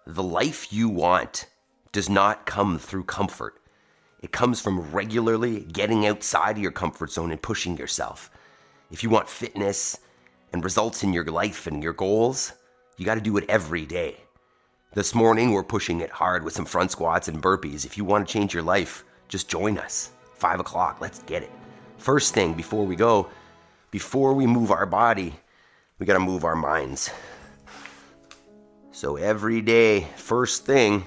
The life you want does not come through comfort. It comes from regularly getting outside of your comfort zone and pushing yourself. If you want fitness and results in your life and your goals, you got to do it every day. This morning, we're pushing it hard with some front squats and burpees. If you want to change your life, just join us. 5 o'clock, let's get it. First thing before we go, before we move our body, we got to move our minds. So every day, first thing,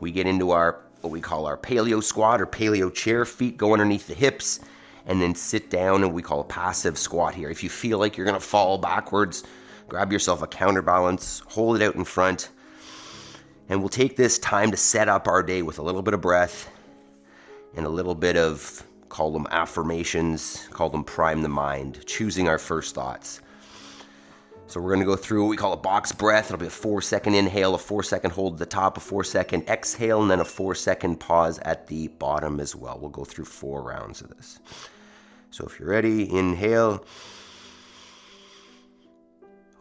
we get into our, what we call our paleo squat or paleo chair, feet go underneath the hips, and then sit down, and we call a passive squat here. If you feel like you're gonna fall backwards, grab yourself a counterbalance, hold it out in front, and we'll take this time to set up our day with a little bit of breath and a little bit of, call them affirmations, call them prime the mind, choosing our first thoughts. So we're going to go through what we call a box breath. It'll be a 4-second inhale, a 4-second hold at the top, a 4-second exhale, and then a 4-second pause at the bottom as well. We'll go through 4 rounds of this. So if you're ready, inhale,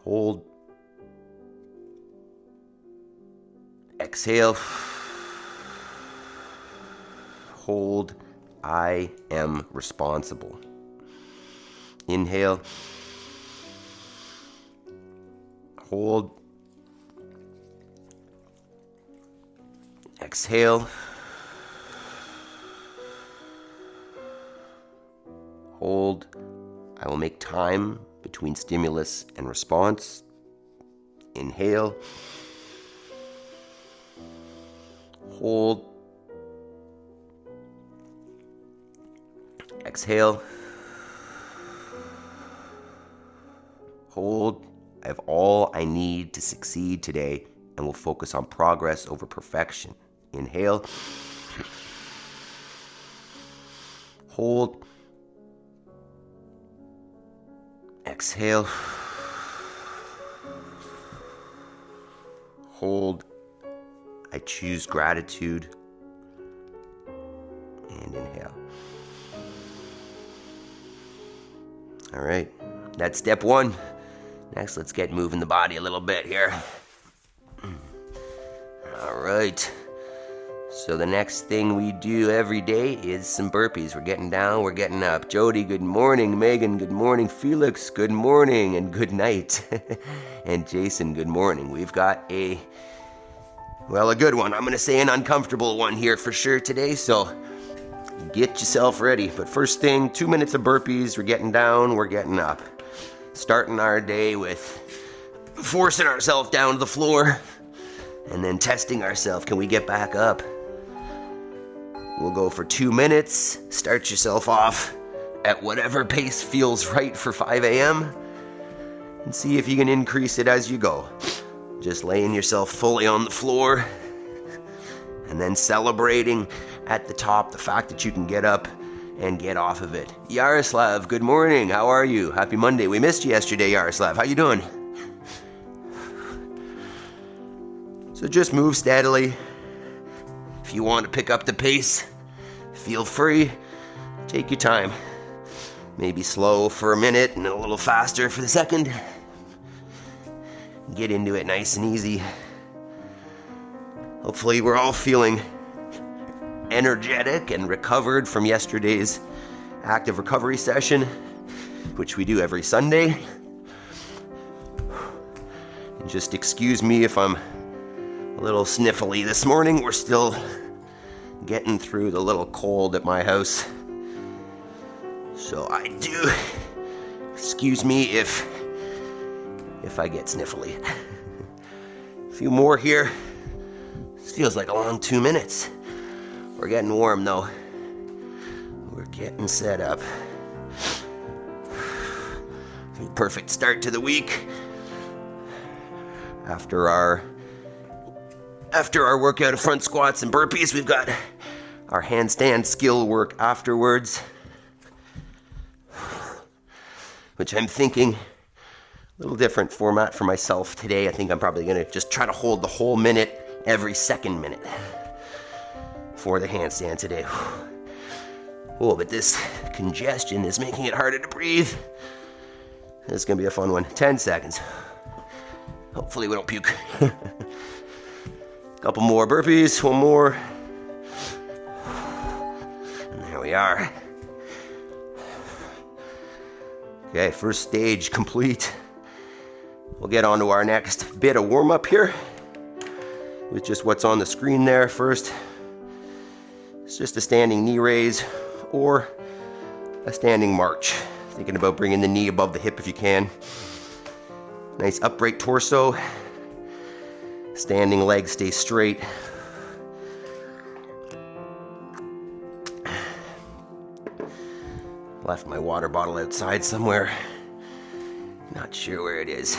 hold, exhale, hold, I am responsible. Inhale, hold, exhale, hold, I will make time between stimulus and response. Inhale, hold, exhale, hold, I have all I need to succeed today and will focus on progress over perfection. Inhale. Hold. Exhale. Hold. I choose gratitude. And inhale. All right, that's step 1. Next, let's get moving the body a little bit here. All right. So the next thing we do every day is some burpees. We're getting down, we're getting up. Jody, good morning. Megan, good morning. Felix, good morning and good night. And Jason, good morning. We've got a good one. I'm going to say an uncomfortable one here for sure today, so get yourself ready. But first thing, 2 minutes of burpees. We're getting down, we're getting up. Starting our day with forcing ourselves down to the floor and then testing ourselves. Can we get back up? We'll go for 2 minutes. Start yourself off at whatever pace feels right for 5 a.m. and see if you can increase it as you go. Just laying yourself fully on the floor and then celebrating at the top the fact that you can get up and get off of it. Yaroslav, good morning. How are you? Happy Monday. We missed you yesterday, Yaroslav. How you doing? So just move steadily. If you want to pick up the pace, feel free. Take your time. Maybe slow for a minute and a little faster for the second. Get into it nice and easy. Hopefully we're all feeling energetic and recovered from yesterday's active recovery session, which we do every Sunday. And just excuse me if I'm a little sniffly this morning. We're still getting through the little cold at my house. So I do excuse me if I get sniffly. A few more here. This feels like a long 2 minutes. We're getting warm though. We're getting set up. Perfect start to the week. After our workout of front squats and burpees, we've got our handstand skill work afterwards, which I'm thinking a little different format for myself today. I think I'm probably going to just try to hold the whole minute every second minute for the handstand today. Oh, but this congestion is making it harder to breathe. This is going to be a fun one. 10 seconds. Hopefully we don't puke. Couple more burpees, one more. And there we are. Okay, first stage complete. We'll get on to our next bit of warm-up here with just what's on the screen there first. It's just a standing knee raise or a standing march. Thinking about bringing the knee above the hip if you can. Nice upright torso. Standing legs stay straight. Left my water bottle outside somewhere. Not sure where it is.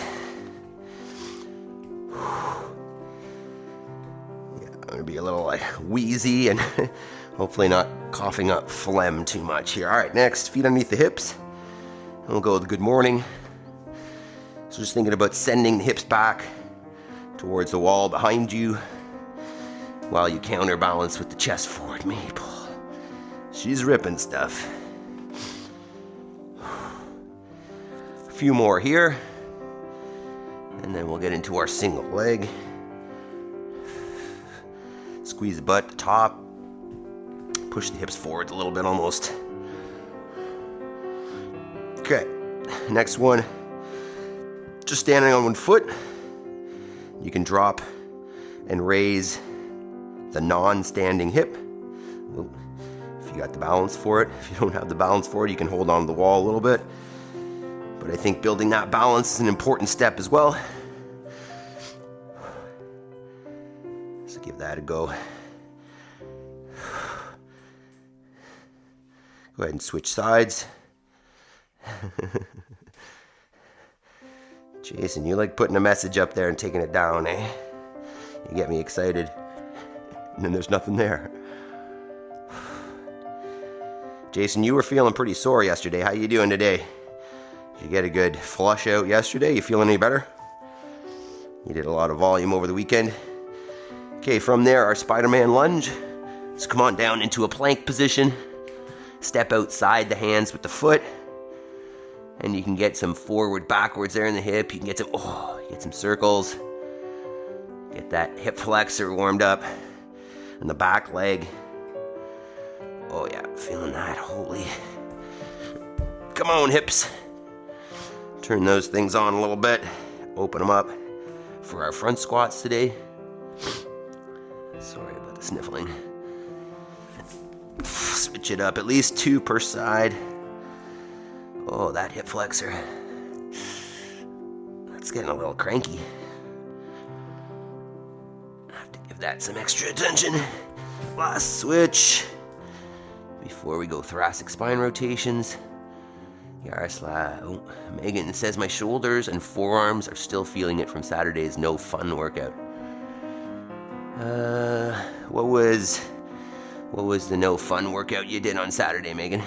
Yeah, I'm gonna be a little like wheezy and hopefully not coughing up phlegm too much here. All right, next, feet underneath the hips. And we'll go with good morning. So just thinking about sending the hips back towards the wall behind you while you counterbalance with the chest forward. Maple, she's ripping stuff. A few more here, and then we'll get into our single leg. Squeeze the butt, the top, push the hips forward a little bit almost. Okay, next one, just standing on one foot. You can drop and raise the non-standing hip. If you got the balance for it. If you don't have the balance for it, you can hold on to the wall a little bit. But I think building that balance is an important step as well. So give that a go. Go ahead and switch sides. Jason, you like putting a message up there and taking it down, eh? You get me excited. And then there's nothing there. Jason, you were feeling pretty sore yesterday. How you doing today? Did you get a good flush out yesterday? You feeling any better? You did a lot of volume over the weekend. Okay, from there, our Spider-Man lunge. Let's come on down into a plank position. Step outside the hands with the foot. And you can get some forward, backwards there in the hip. You can get some circles. Get that hip flexor warmed up. And the back leg. Oh yeah, feeling that, holy. Come on, hips. Turn those things on a little bit. Open them up for our front squats today. Sorry about the sniffling. Switch it up, at least 2 per side. Oh, that hip flexor. That's getting a little cranky. I have to give that some extra attention. Last switch. Before we go thoracic spine rotations. Yaroslav. Oh, Megan says my shoulders and forearms are still feeling it from Saturday's no fun workout. What was the no fun workout you did on Saturday, Megan?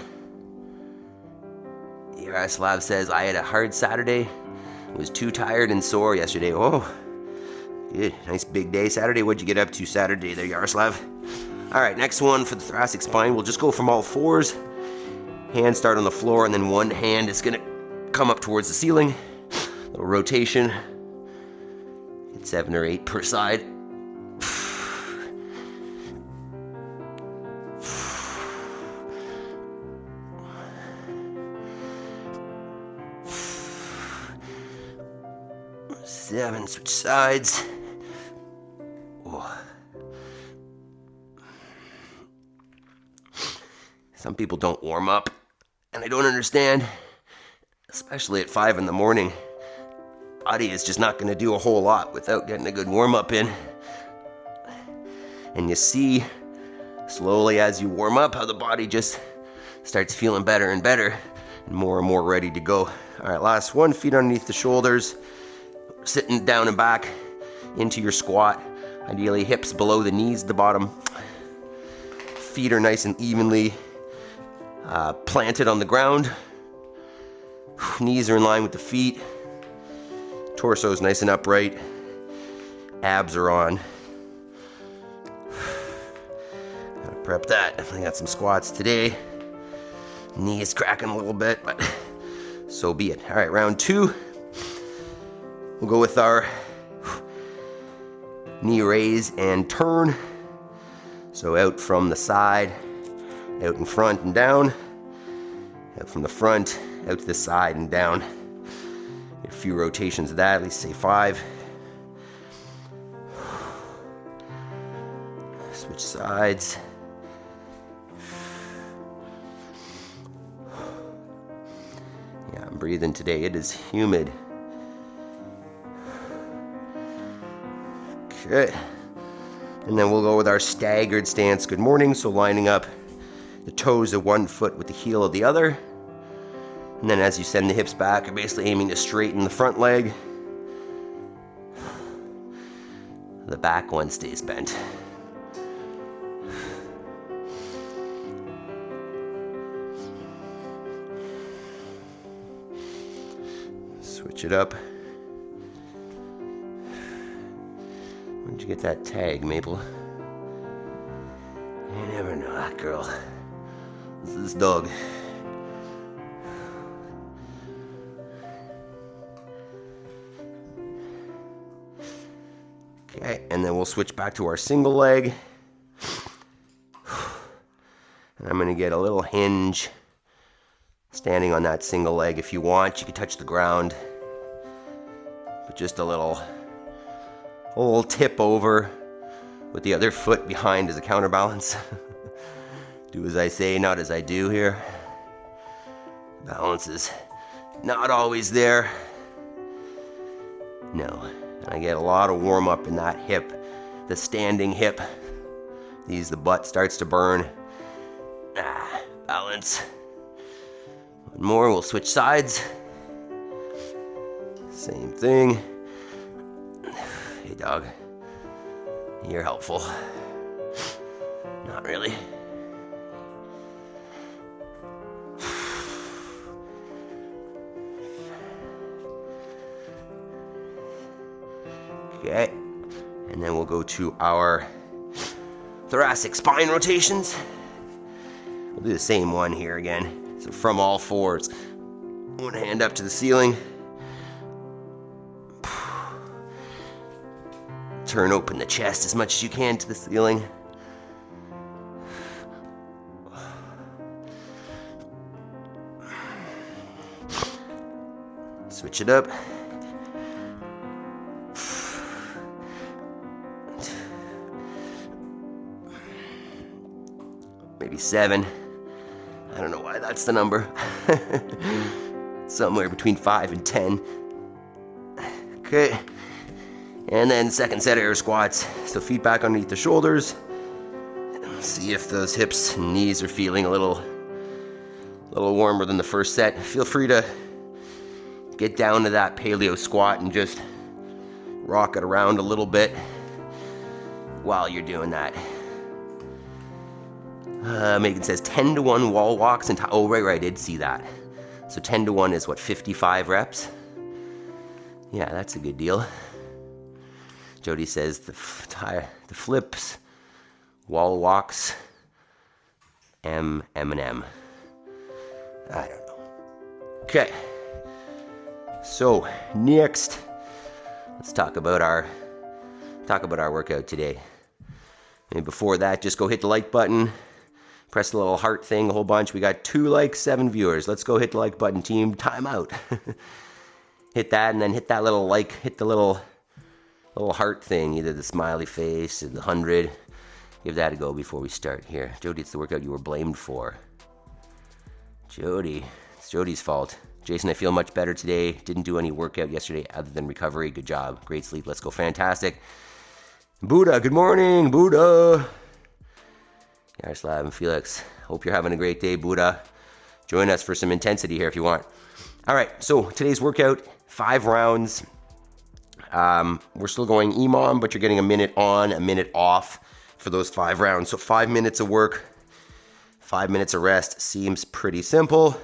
Yaroslav says I had a hard Saturday. Was too tired and sore yesterday. Oh, good. Nice big day Saturday. What'd you get up to Saturday there, Yaroslav? All right, next one for the thoracic spine. We'll just go from all fours. Hands start on the floor, and then one hand is gonna come up towards the ceiling. Little rotation. Get 7 or 8 per side. Seven, switch sides. Oh. Some people don't warm up, and I don't understand, especially at 5 in the morning. Body is just not going to do a whole lot without getting a good warm up in. And you see, slowly as you warm up, how the body just starts feeling better and better, and more ready to go. All right, last one, feet underneath the shoulders. Sitting down and back into your squat. Ideally hips below the knees at the bottom. Feet are nice and evenly planted on the ground. Knees are in line with the feet. Torso is nice and upright. Abs are on. Gotta prep that. Definitely got some squats today. Knee is cracking a little bit, but so be it. All right, round 2. We'll go with our knee raise and turn. So out from the side, out in front and down, out from the front, out to the side and down. Get a few rotations of that, at least say 5. Switch sides. Yeah, I'm breathing today. It is humid. Okay. And then we'll go with our staggered stance. Good morning. So lining up the toes of one foot with the heel of the other. And then as you send the hips back, you're basically aiming to straighten the front leg. The back one stays bent. Switch it up. Where'd you get that tag, Maple? You never know that girl. This is this dog. Okay, and then we'll switch back to our single leg. And I'm gonna get a little hinge standing on that single leg. If you want, you can touch the ground. But just a little tip over with the other foot behind as a counterbalance. Do as I say, not as I do here. Balance is not always there. No. I get a lot of warm up in that hip, the standing hip. The butt starts to burn. Balance. One more, we'll switch sides. Same thing. Hey dog, you're helpful. Not really. Okay, and then we'll go to our thoracic spine rotations. We'll do the same one here again. So from all fours, one hand up to the ceiling. Turn open the chest as much as you can to the ceiling. Switch it up. Maybe 7. I don't know why that's the number. Somewhere between 5 and 10. Okay. And then second set of air squats. So feet back underneath the shoulders. See if those hips and knees are feeling a little warmer than the first set. Feel free to get down to that paleo squat and just rock it around a little bit while you're doing that. Megan says 10 to 1 wall walks and oh right, I did see that. So 10 to 1 is what, 55 reps? Yeah, that's a good deal. Jody says the flips, wall walks, M and M. I don't know. Okay. So next, let's talk about our workout today. And before that, just go hit the like button. Press the little heart thing a whole bunch. We got 2 likes, 7 viewers. Let's go hit the like button, team. Time out. Hit that and then hit that little like, hit the little heart thing, either the smiley face or the 100. Give that a go before we start here. Jody, it's the workout you were blamed for. Jody, it's Jody's fault. Jason, I feel much better today. Didn't do any workout yesterday other than recovery. Good job. Great sleep. Let's go. Fantastic. Buddha, good morning, Buddha. Yaroslav and Felix, hope you're having a great day, Buddha. Join us for some intensity here if you want. All right, so today's workout, 5 rounds. We're still going EMOM, but you're getting a minute on, a minute off for those 5 rounds. So 5 minutes of work, 5 minutes of rest. Seems pretty simple.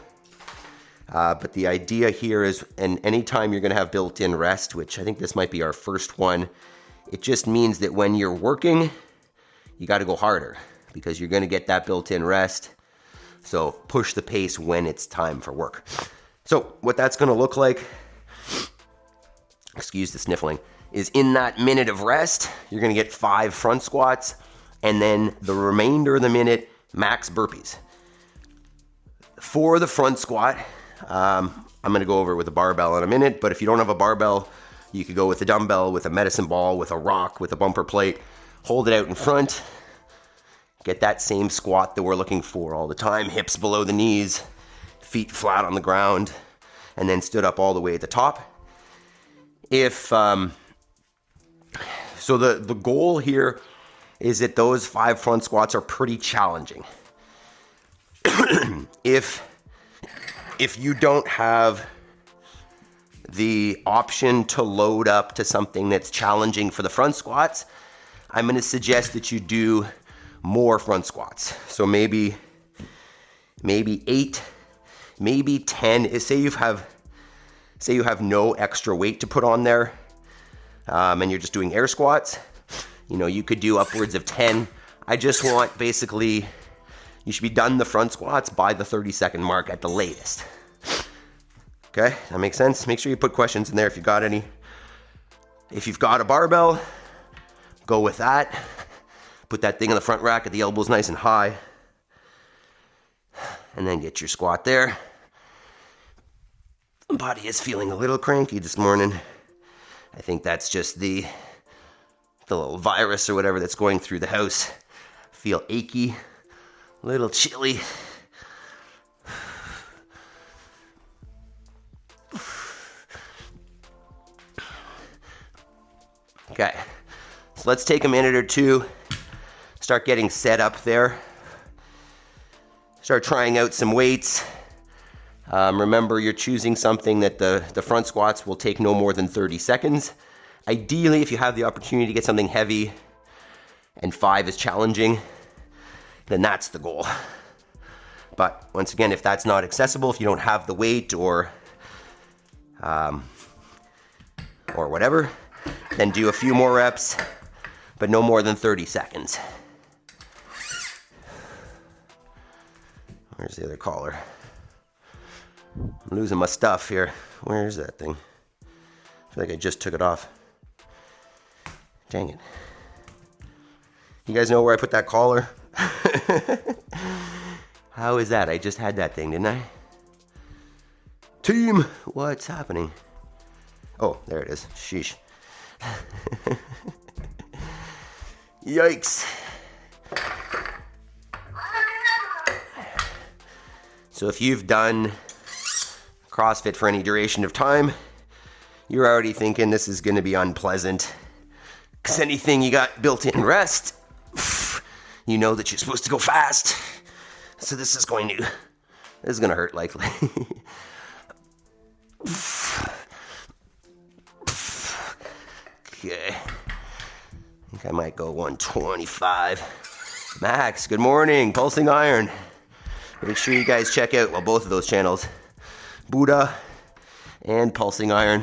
But the idea here is, and anytime you're going to have built-in rest, which I think this might be our first one, it just means that when you're working, you got to go harder because you're going to get that built-in rest. So push the pace when it's time for work. So what that's going to look like, excuse the sniffling, is in that minute of rest, you're gonna get 5 front squats, and then the remainder of the minute, max burpees. For the front squat, I'm gonna go over with a barbell in a minute, but if you don't have a barbell, you could go with a dumbbell, with a medicine ball, with a rock, with a bumper plate. Hold it out in front. Get that same squat that we're looking for all the time. Hips below the knees, feet flat on the ground, and then stood up all the way at the top. So the goal here is that those 5 front squats are pretty challenging. If you don't have the option to load up to something that's challenging for the front squats, I'm going to suggest that you do more front squats. So maybe 8, maybe 10. Say you have no extra weight to put on there, and you're just doing air squats. You could do upwards of 10. I just want, basically, you should be done the front squats by the 30-second mark at the latest. Okay, that makes sense? Make sure you put questions in there if you've got any. If you've got a barbell, go with that. Put that thing on the front rack at the elbows nice and high. And then get your squat there. Body is feeling a little cranky this morning. I think that's just the little virus or whatever that's going through the house. Feel achy, a little chilly. Okay, so let's take a minute or two, start getting set up there, start trying out some weights. Remember, you're choosing something that the front squats will take no more than 30 seconds. Ideally, if you have the opportunity to get something heavy and 5 is challenging, then that's the goal. But once again, if that's not accessible, if you don't have the weight or whatever, then do a few more reps, but no more than 30 seconds. Where's the other collar? I'm losing my stuff here. Where's that thing? I feel like I just took it off. Dang it. You guys know where I put that collar? How is that? I just had that thing, didn't I? Team, what's happening? Oh, there it is. Sheesh. Yikes. So if you've done CrossFit for any duration of time, you're already thinking this is going to be unpleasant. Because anything you got built-in rest, you know that you're supposed to go fast. So this is going to hurt likely. Okay. I think I might go 125. Max, good morning. Pulsing Iron. Make sure you guys check out, well, both of those channels. Buddha and Pulsing Iron.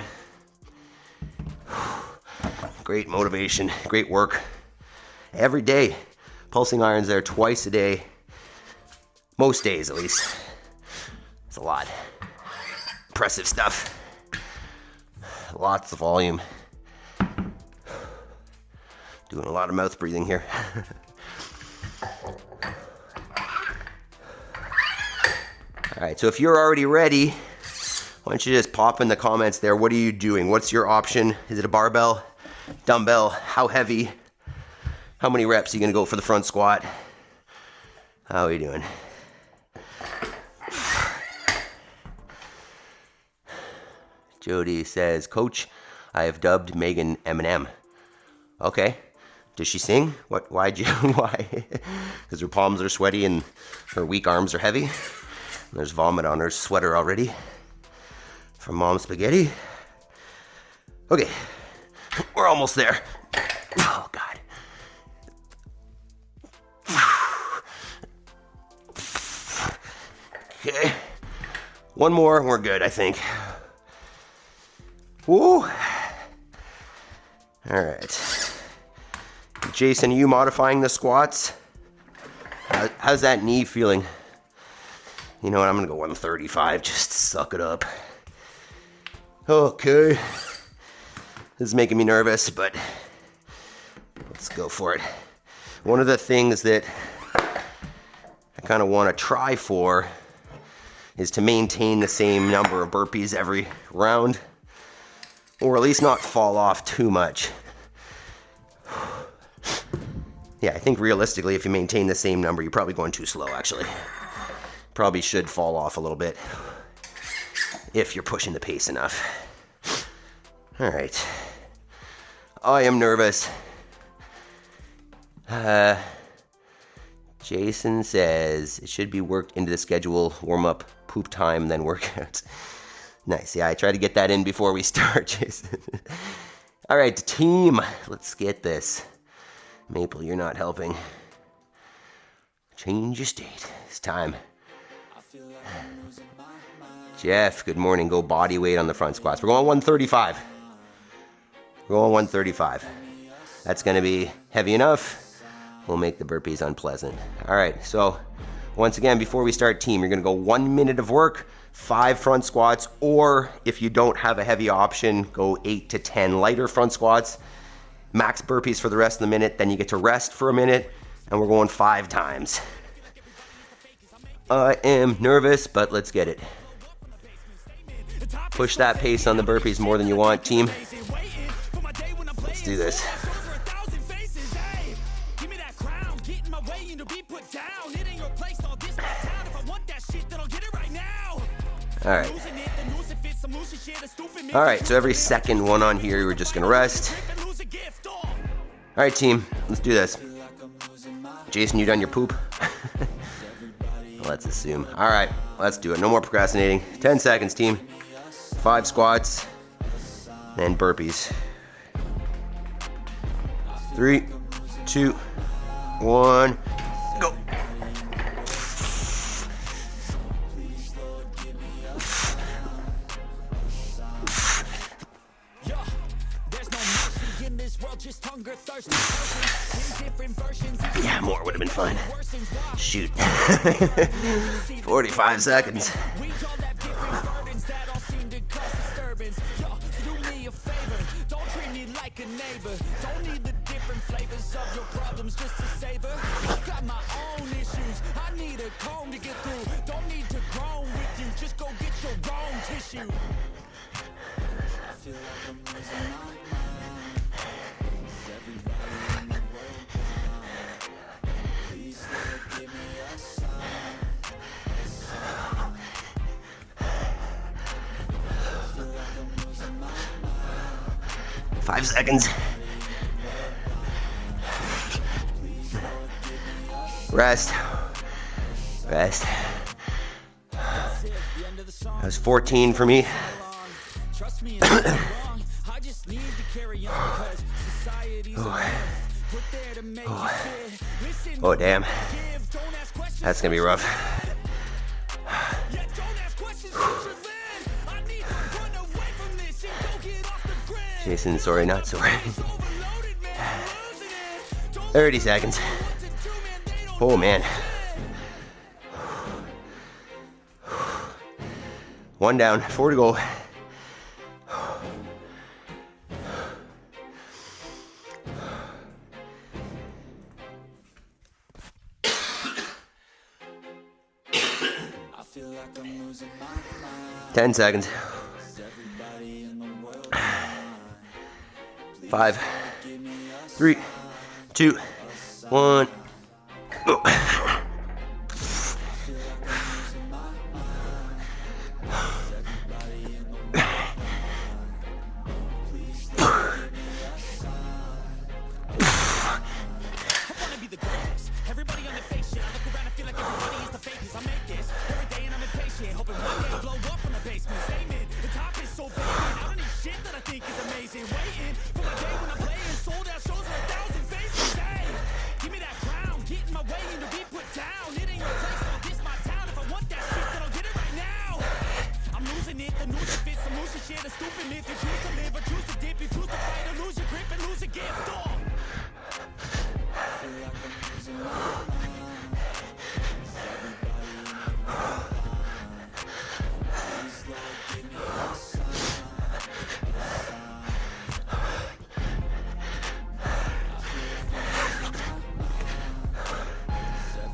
Great motivation, great work. Every day. Pulsing Iron's there twice a day. Most days, at least. It's a lot. Impressive stuff. Lots of volume. Doing a lot of mouth breathing here. All right, so if you're already ready, why don't you just pop in the comments there. What are you doing? What's your option? Is it a barbell, dumbbell? How heavy? How many reps are you gonna go for the front squat? How are you doing? Jody says, Coach, I have dubbed Megan Eminem. Okay. Does she sing? Why? Because her palms are sweaty and her weak arms are heavy. There's vomit on her sweater already from Mom Spaghetti. Okay, we're almost there. Oh, God. Okay, one more, we're good, I think. Woo. All right. Jason, are you modifying the squats? How's that knee feeling? You know what, I'm gonna go 135, just to suck it up. Okay. This is making me nervous, but let's go for it. One of the things that I kind of want to try for is to maintain the same number of burpees every round, or at least not fall off too much. Yeah, I think realistically, if you maintain the same number, you're probably going too slow, actually. Probably should fall off a little bit if you're pushing the pace enough. All right. I am nervous. Jason says it should be worked into the schedule, warm-up, poop time, then workout. Nice. Yeah, I try to get that in before we start, Jason. All right, team, let's get this. Maple, you're not helping. Change your state. It's time. Jeff, good morning. Go body weight on the front squats. We're going 135. We're going 135. That's going to be heavy enough. We'll make the burpees unpleasant. All right, so once again, before we start, team, you're going to go 1 minute of work, 5 front squats, or if you don't have a heavy option, go 8 to 10 lighter front squats. Max burpees for the rest of the minute, then you get to rest for a minute, and we're going 5 times. I am nervous, but let's get it. Push that pace on the burpees more than you want, team. Let's do this. All right, so every second one on here, we're just gonna rest. All right, team, let's do this. Jason, you done your poop? Let's assume. All right, let's do it. No more procrastinating. 10 seconds, team. 5 squats, then burpees. 3, 2, 1, go. Yeah, more would have been fun. Shoot. 45 seconds. Five seconds. Rest. Rest. That was 14 for me. Oh, damn. That's gonna be rough. Jason, sorry, not sorry. 30 seconds. Oh, man. 1 down, 4 to go. I feel like I'm losing my mind. 10 seconds. 5, 3, 2, 1, go.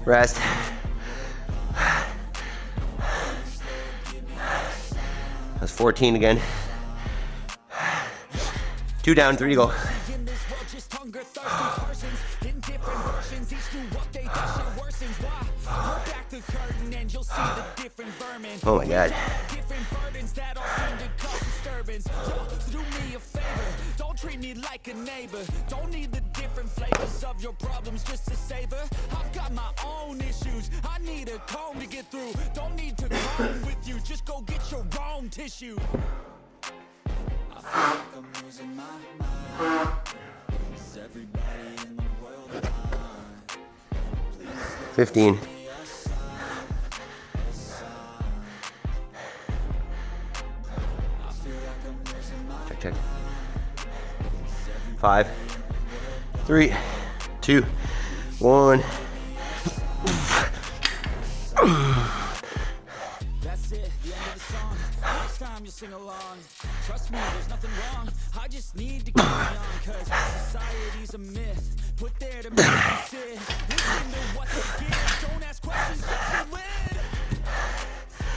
Rest. That's 14 again. 2 down, 3 to go. Oh my God. Don't treat me like a neighbor. Don't need the different flavors of your problems just to savor. I've got my own issues. I need a comb to get through. Don't need to comb with you. Just go get your own tissue. I feel like I'm losing my mind. Is everybody in the world blind? 15. Check, check. 5, 3, 2, 1. That's it, the end of the song. Next time you sing along. Trust me, there's nothing wrong. I just need to carry on, cause society's a myth. Put there to make you sit. Listen to what they give. Don't ask questions, shut your lid.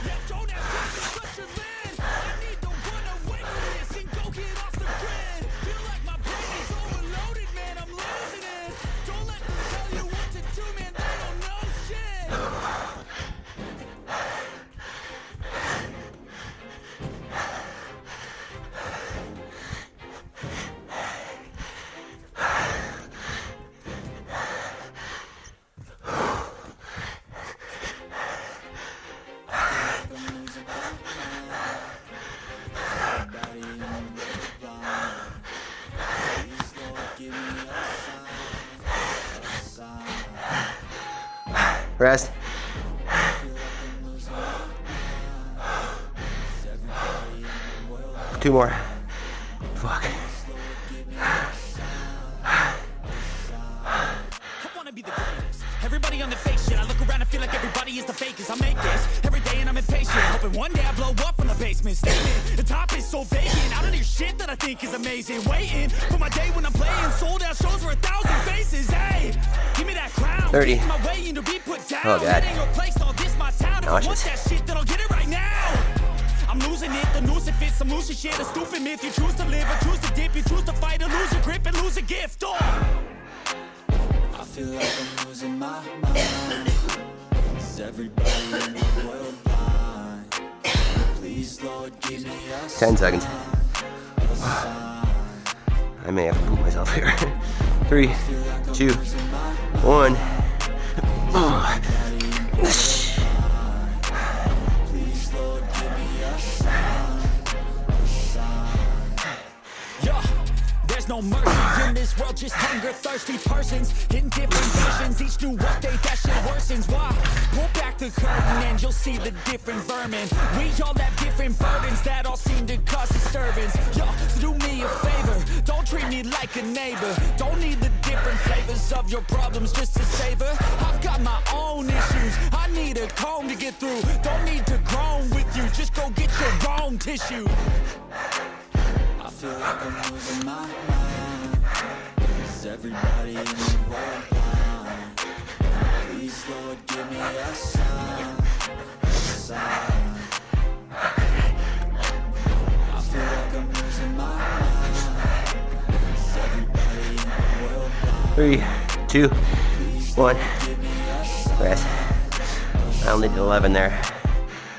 Yeah, don't ask questions, shut your lid. I need to run away from this and go get off the grid. Feel like my brain is overloaded, man, I'm losing it. Don't let them tell you what to do, man, they don't know shit. 2. Rest. 2 more. Fuck. Be the greatest. Everybody on the fake shit. I look around and feel like everybody is the fakest. I make this every day and I'm impatient. Hoping one day I blow up from the basement. Statement, the top is so vacant. I don't hear shit that I think is amazing. Waiting for my day when I'm playing sold out shows for 1,000 faces. Hey, give me that crown. 30. My way to be put down. Oh God. Ain't no place, all this my town. If I want that shit, then I'll get it right now. I'm losing it, the noose it fits, some losing shit. A stupid myth, you choose to live or choose to dip. You choose to fight or lose your grip and lose a gift. Oh. I feel like I'm losing my mind. Is everybody in the world blind? Please, Lord, give me a 10 seconds. I may have to poop myself here. 3, 2, 1. There's no mercy in this world, just hunger thirsty persons in different versions. Each new update, that shit worsens. Why? Pull back the curtain and you'll see the different vermin. We all have different burdens that all seem to cause disturbance. Yo, so do me a favor, don't treat me like a neighbor. Don't need the different flavors of your problems just to savor. I've got my own issues, I need a comb to get through. Don't need to groan with you, just go get your own tissue. I feel like I'm losing my mind. Is everybody in the world blind? Please, Lord, give me a sign. A sign. I feel like I'm losing my mind. Is everybody in the world blind? 3, 2, 1. Rest. I only did 11 there.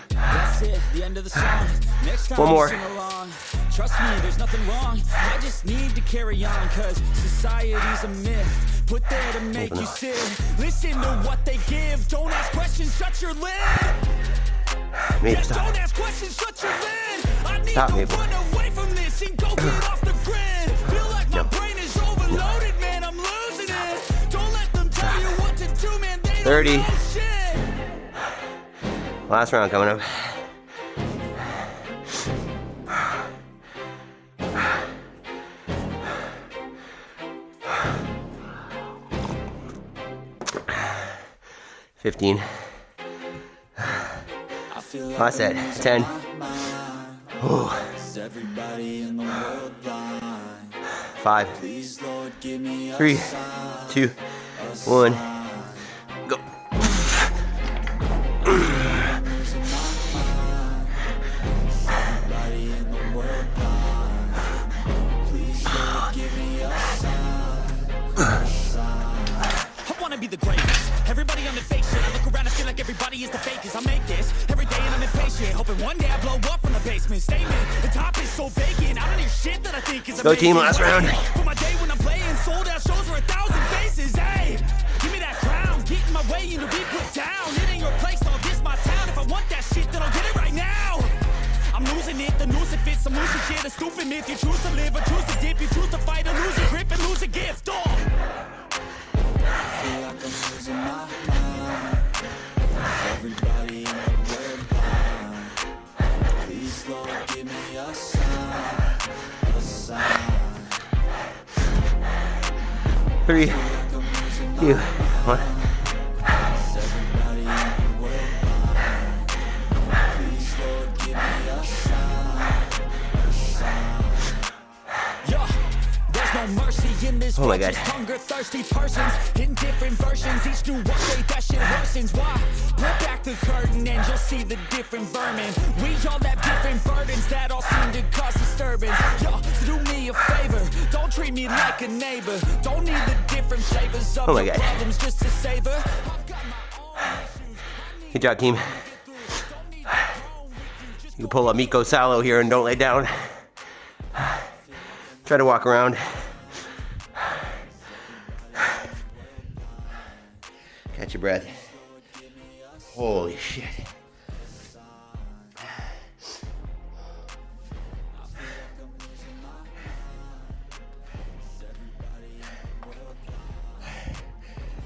That's it, the end of the song. Next time 1 more. sing along. Trust me, there's nothing wrong. I just need to carry on, cause society's a myth. Put there to make you sit. Listen to what they give. Don't ask questions, shut your lid. Maybe Yeah, stop. don't ask questions, shut your lid. I need Stop, to Mabel. run away from this and go get off the grid. Feel like my brain is overloaded, man, I'm losing it. Don't let them tell you what to do, man, they 30. don't know shit. Last round coming up. $15. Last set. 10. Ooh. 5. 3, 2, 1. Go. be the greatest. Everybody on the fake shit. I look around and feel like everybody is the fakest. I make this every day and I'm impatient. Hoping one day I blow up from the basement. Statement, the top is so vacant. I don't hear shit that I think is Go amazing. team, last round. For my day when I'm playing, sold out shows for 1,000 faces. Hey, give me that crown. Get in my way and to be put down. It ain't your place, all this my town. If I want that shit, then I'll get it right now. I'm losing it, the noose it fits. I'm losing shit, a stupid myth. You choose to live or choose to dip. You choose to fight or lose your grip and lose a gift. Oh. I feel like I'm losing my mind. Everybody in the world blind. Please, Lord, give me a sign. A sign. 3, 2, 1. Everybody in the world blind. Please, Lord, give me a sign. A sign. Yeah, there's no mercy in this Oh my world, God. just hunger-thirsty persons in different versions. Each new update, that shit worsens. Why? Pull back the curtain and you'll see the different vermin. We all have different burdens that all seem to cause disturbance. Yo, so do me a favor, don't treat me like a neighbor. Don't need the different flavors of Oh my the God. problems just to savor. I've got my own issues. Good job, team. You can pull a Miko Salo here and don't lay down. Try to walk around. Catch your breath. Holy shit.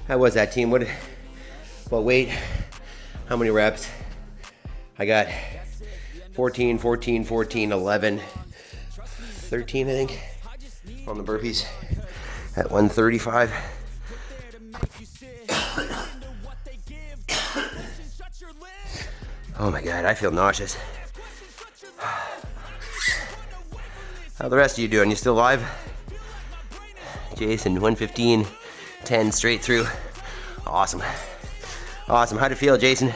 How was that, team? What weight? How many reps? I got 14, 14, 14, 11, 13, I think, on the burpees at 135. Oh my God, I feel nauseous. How the rest of you doing? You still alive? Jason, 115, 10 straight through. Awesome. Awesome. How'd it feel, Jason?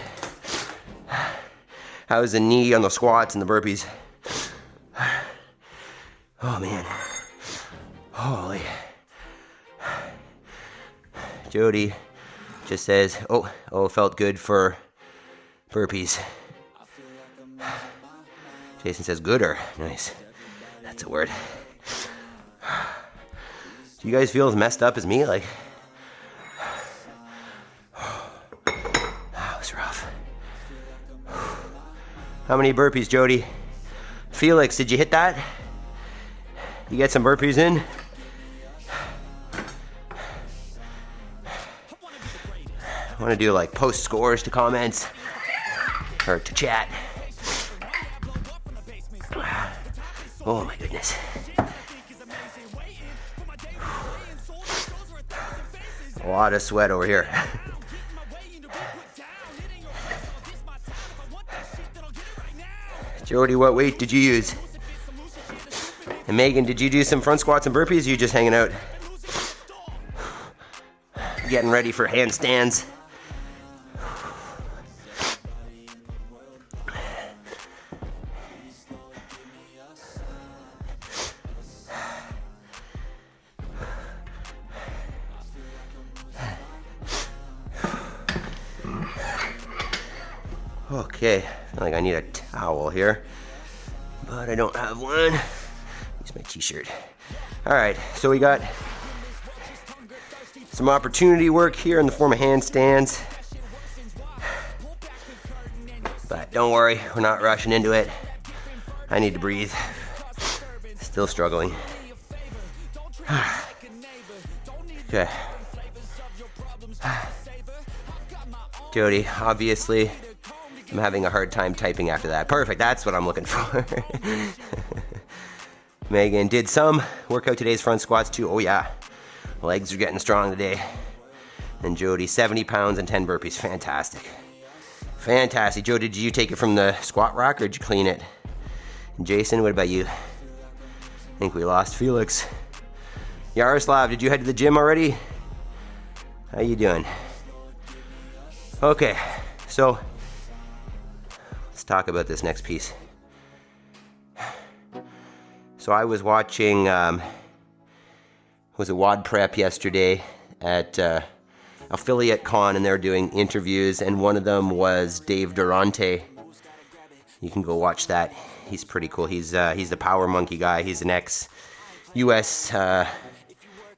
How's the knee on the squats and the burpees? Oh man. Holy. Jody just says, oh, felt good for burpees. Jason says gooder. Nice. That's a word. Do you guys feel as messed up as me? Like, that was rough. How many burpees, Jody? Felix, did you hit that? You get some burpees in? I want to do like post scores to comments or to chat. Oh my goodness. A lot of sweat over here. Jody, what weight did you use? And Megan, did you do some front squats and burpees? Or you just hanging out? Getting ready for handstands. Okay, I feel like I need a towel here, but I don't have one. Use my t-shirt. All right, so we got some opportunity work here in the form of handstands, but don't worry, we're not rushing into it. I need to breathe. Still struggling. Okay. Jody, obviously, I'm having a hard time typing after that. Perfect, that's what I'm looking for. Megan did some workout today's front squats too. Oh yeah, legs are getting strong today. And Jody, 70 pounds and 10 burpees. Fantastic. Fantastic. Jody, did you take it from the squat rack or did you clean it? And Jason, what about you? I think we lost Felix. Yaroslav, did you head to the gym already? How you doing? Okay, so let's talk about this next piece. So I was watching, was it WOD Prep yesterday at affiliate con, and they're doing interviews, and one of them was Dave Durante. You can go watch that. He's pretty cool. He's the Power Monkey guy. He's an ex-US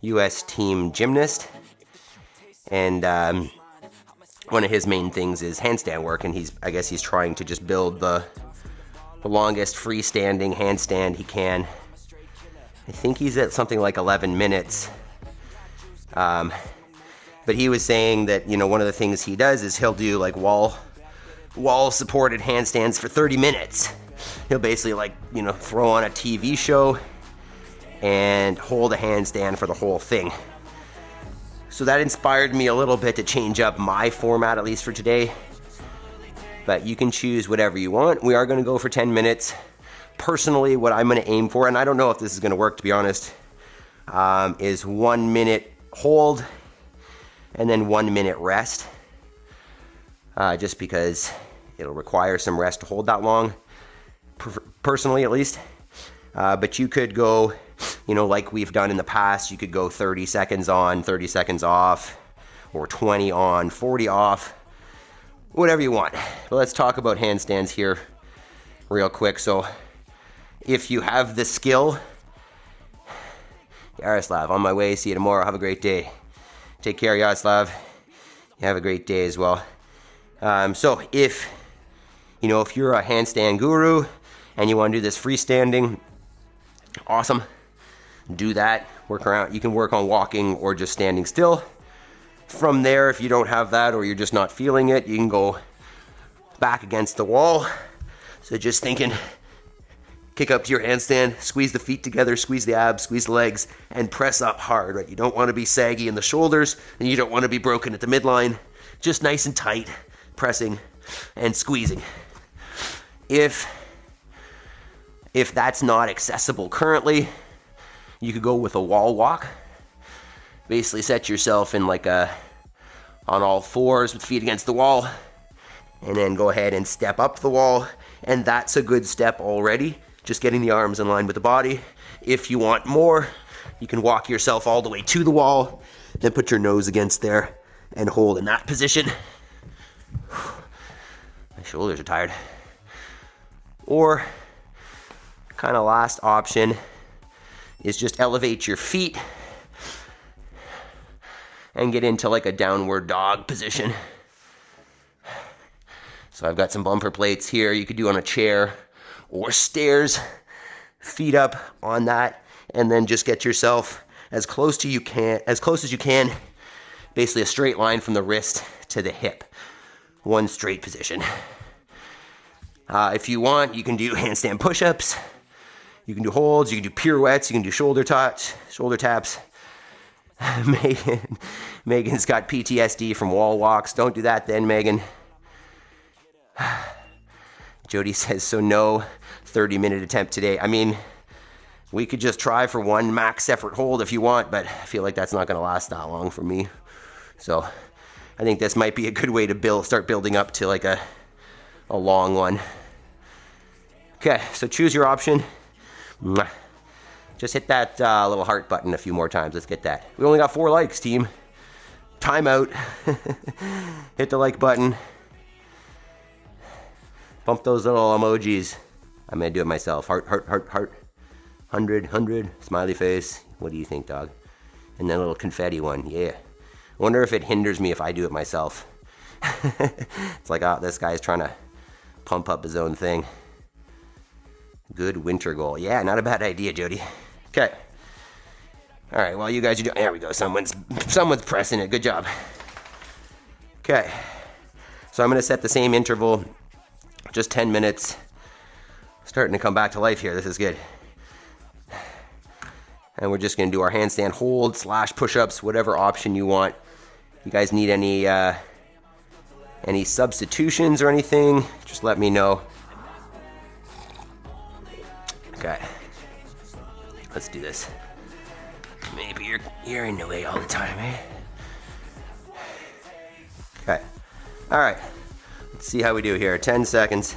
US team gymnast, and one of his main things is handstand work, and I guess he's trying to just build the longest freestanding handstand he can. I think he's at something like 11 minutes. But he was saying that, one of the things he does is he'll do like wall supported handstands for 30 minutes. He'll basically throw on a TV show and hold a handstand for the whole thing. So that inspired me a little bit to change up my format, at least for today. But you can choose whatever you want. We are going to go for 10 minutes. Personally, what I'm going to aim for, and I don't know if this is going to work, to be honest, is 1 minute hold and then 1 minute rest. Just because it'll require some rest to hold that long, personally at least. But you could go, like we've done in the past, you could go 30 seconds on, 30 seconds off, or 20 on, 40 off, whatever you want. But let's talk about handstands here real quick. So if you have the skill, Yaroslav, on my way, see you tomorrow, have a great day. Take care, Yaroslav. You have a great day as well. So if you're a handstand guru and you want to do this freestanding, awesome. Do that. Work around. You can work on walking or just standing still. From there, if you don't have that or you're just not feeling it, you can go back against the wall. So just thinking, kick up to your handstand, squeeze the feet together, squeeze the abs, squeeze the legs, and press up hard, right? You don't want to be saggy in the shoulders, and you don't want to be broken at the midline. Just nice and tight, pressing and squeezing. If that's not accessible currently, you could go with a wall walk. Basically set yourself in on all fours with feet against the wall, and then go ahead and step up the wall, and that's a good step already. Just getting the arms in line with the body. If you want more, you can walk yourself all the way to the wall, then put your nose against there and hold in that position. My shoulders are tired. Or, kind of last option is just elevate your feet and get into like a downward dog position. So I've got some bumper plates here you could do on a chair or stairs, feet up on that, and then just get yourself as close as you can, basically a straight line from the wrist to the hip, one straight position. If you want, you can do handstand push-ups, you can do holds, you can do pirouettes, you can do shoulder taps. Megan's got PTSD from wall walks. Don't do that then, Megan. Jody says, so no 30-minute attempt today. I mean, we could just try for one max effort hold if you want, but I feel like that's not going to last that long for me. So I think this might be a good way to start building up to like a long one. Okay, so choose your option. Just hit that little heart button a few more times. Let's get that. We only got 4 likes, team. Timeout. Hit the like button. Bump those little emojis. I'm going to do it myself. Heart, heart, heart, heart. 100, smiley face. What do you think, dog? And then a little confetti one. Yeah. I wonder if it hinders me if I do it myself. It's like, this guy's trying to pump up his own thing. Good winter goal. Yeah, not a bad idea, Jody. Okay. All right, well, you guys are doing... There we go. Someone's pressing it. Good job. Okay. So I'm going to set the same interval, just 10 minutes. Starting to come back to life here. This is good. And we're just going to do our handstand hold / push-ups, whatever option you want. You guys need any substitutions or anything, just let me know. Okay. Let's do this. Maybe you're in the way all the time, eh? Okay. All right. Let's see how we do here. 10 seconds.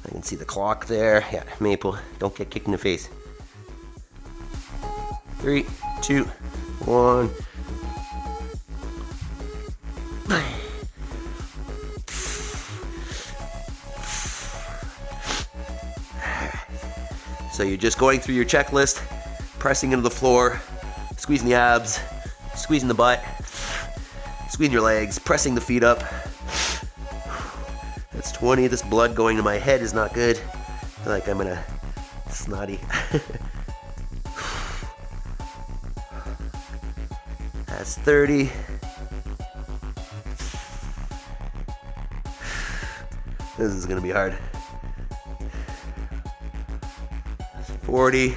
I can see the clock there. Yeah, Maple, don't get kicked in the face. 3, 2, 1. So you're just going through your checklist, pressing into the floor, squeezing the abs, squeezing the butt, squeezing your legs, pressing the feet up. That's 20. This blood going to my head is not good. I feel like I'm gonna snotty. That's 30. This is gonna be hard. 40.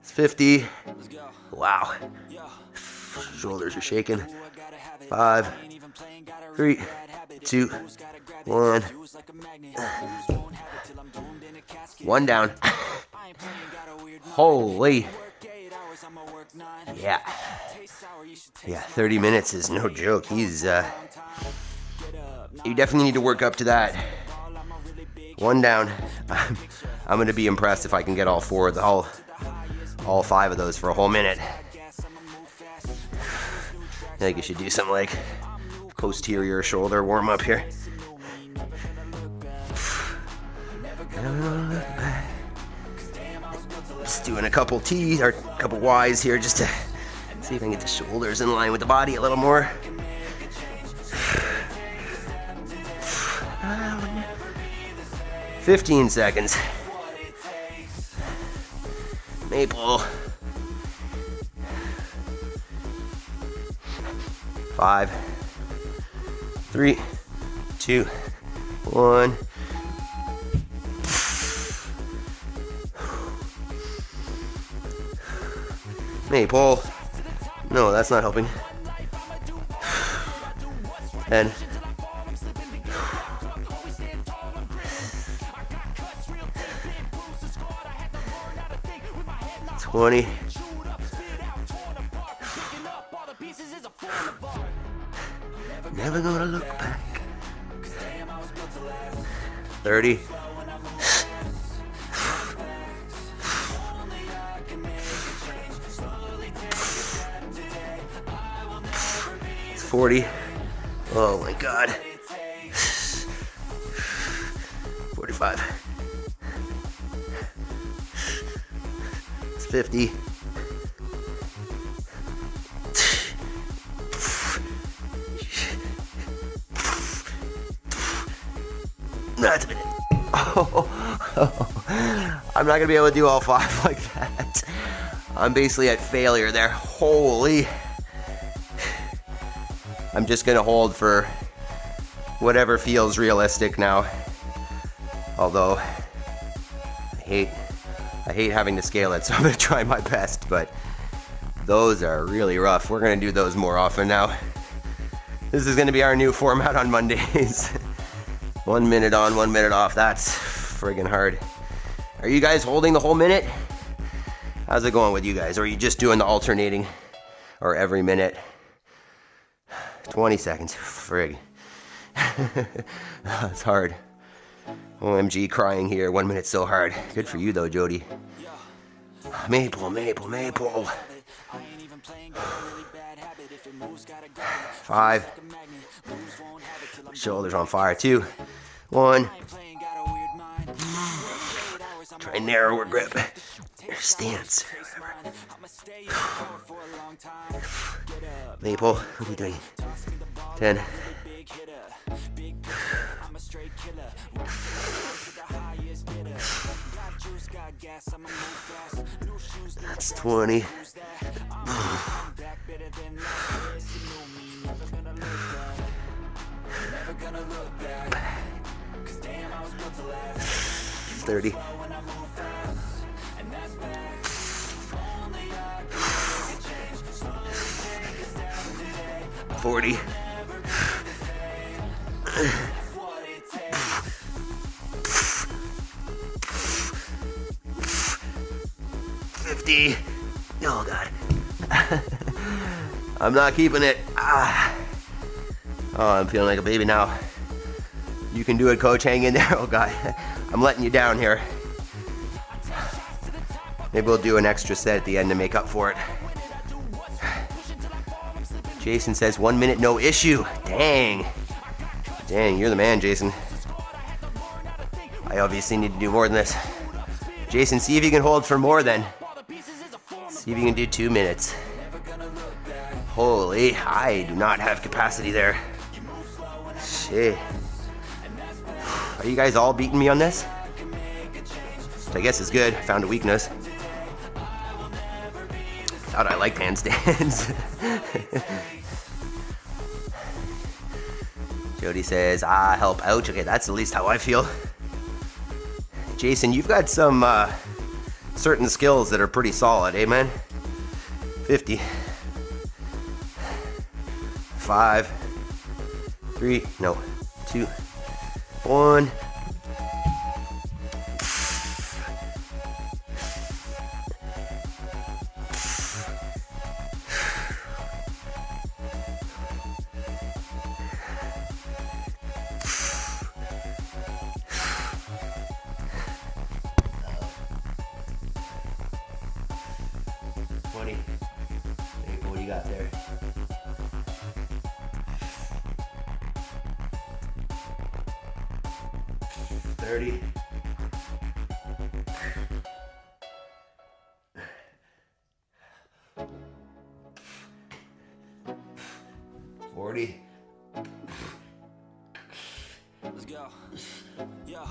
It's 50. Wow. Shoulders are shaking. 5, 3, 2, 1. One down. Holy. Yeah. Yeah, 30 minutes is no joke. You definitely need to work up to that. One down. I'm going to be impressed if I can get all 5 of those for a whole minute. I think you should do some like posterior shoulder warm up here. Just doing a couple T's or a couple Y's here just to see if I can get the shoulders in line with the body a little more. — 15 seconds. Maple. 5, 3, 2, 1. Maple. No, that's not helping. 10. 20. Never gonna look back. 30. 40. Oh my God. 45. It's 50. That's a minute. I'm not gonna be able to do all 5 like that. I'm basically at failure there. Holy. I'm just gonna hold for whatever feels realistic now. Although I hate having to scale it, so I'm gonna try my best, but those are really rough. We're gonna do those more often now. This is gonna be our new format on Mondays. 1 minute on, 1 minute off. That's friggin' hard. Are you guys holding the whole minute? How's it going with you guys? Or are you just doing the alternating or every minute? 20 seconds. Frig. That's hard. OMG, crying here. 1 minute so hard. Good for you though, Jody. Maple, maple, maple. 5. Shoulders on fire. 2, 1. Try narrower grip. Stance. Maple. What are you doing? 10. That's 20. 30. 40. 50. Oh God. I'm not keeping it. Oh, I'm feeling like a baby now. You can do it, coach. Hang in there. Oh God. I'm letting you down here. Maybe we'll do an extra set at the end to make up for it. Jason says 1 minute, no issue. Dang. Dang, you're the man, Jason. I obviously need to do more than this. Jason, see if you can hold for more then. See if you can do 2 minutes. Holy, I do not have capacity there. Shit. Are you guys all beating me on this? I guess it's good. Found a weakness. Thought I liked handstands. Jody says, help, ouch. Okay, that's at least how I feel. Jason, you've got some certain skills that are pretty solid, eh, man? 50. 5, 3, no, 2, 1. What do you got there? 30. 40. Let's go. Yo,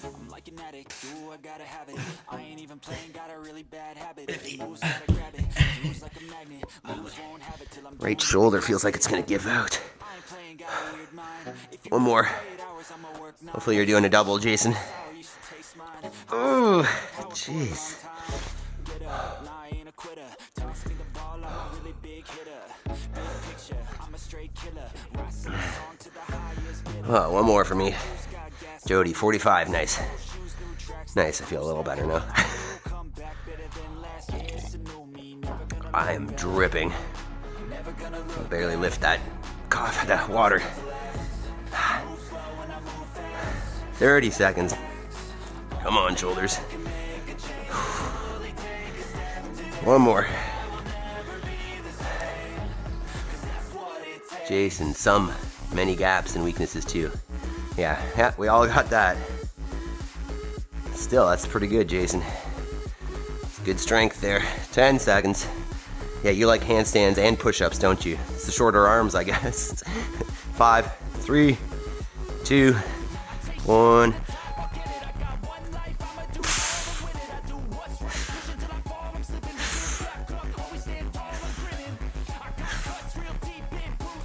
I'm like an addict. Do I gotta have it? I ain't even playing. Got a really bad habit. Moves, gotta grab it. Moves like a magnet. Moves, won't have it till I'm Right shoulder feels like it's gonna give out. I ain't playing. Got a weird mind. If you One more. play 8 hours, I'ma work 9. Hopefully you're doing a double, Jason. You should taste mine. Oh, jeez. Get up, nah, I ain't a quitter. Toss me the ball, I'm a really big hitter. Big picture, I'm a straight killer. Rise the song to the highest bidder. Oh, one more for me. Jody, 45, nice. Nice, I feel a little better now. Come back better than last year. It's a new me. Never gonna I'm dripping. Barely lift that cough, that water. 30 seconds. Come on, shoulders. One more. Jason, many gaps and weaknesses too. Yeah, we all got that. Still, that's pretty good, Jason. It's good strength there. 10 seconds. Yeah, you like handstands and push-ups, don't you? It's the shorter arms, I guess. 5, 3, 2, 1.